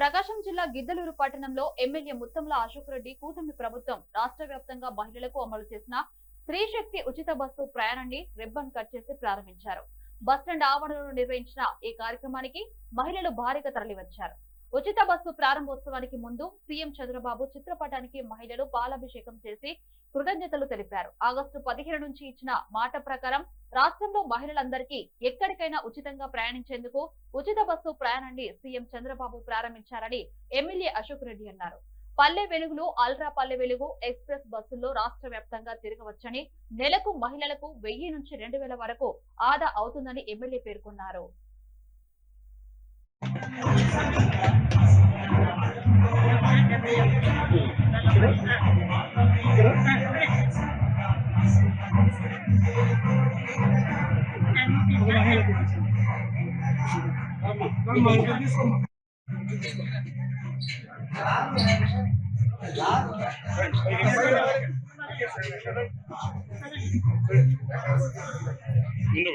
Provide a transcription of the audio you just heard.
ప్రకాశం జిల్లా గిద్దలూరు పట్టణంలో ఎమ్మెల్యే ముత్తంల అశోక్ రెడ్డి కూటమి ప్రభుత్వం రాష్ట్ర వ్యాప్తంగా మహిళలకు అమలు చేసిన స్త్రీ శక్తి ఉచిత బస్సు ప్రయాణాన్ని రిబ్బన్ కట్ చేసి ప్రారంభించారు. బస్టాండ్ ఆవరణలో నిర్వహించిన ఈ కార్యక్రమానికి మహిళలు భారీగా తరలివచ్చారు. ఉచిత బస్సు ప్రారంభోత్సవానికి ముందు సీఎం చంద్రబాబు చిత్రపటానికి మహిళలు పాలాభిషేకం చేసి కృతజ్ఞతలు తెలిపారు. ఆగస్టు 15 నుంచి ఇచ్చిన మాట ప్రకారం రాష్ట్రంలో మహిళలందరికీ ఎక్కడికైనా ఉచితంగా ప్రయాణించేందుకు ఉచిత బస్సు ప్రయాణాన్ని సీఎం చంద్రబాబు ప్రారంభించారని ఎమ్మెల్యే అశోక్ రెడ్డి అన్నారు. పల్లె వెలుగులు, అల్ట్రా పల్లె వెలుగు ఎక్స్ప్రెస్ బస్సుల్లో రాష్ట్ర వ్యాప్తంగా తిరగవచ్చని, నెలకు మహిళలకు 1000 నుంచి 2000 వరకు ఆదా అవుతుందని ఎమ్మెల్యే పేర్కొన్నారు. ముందు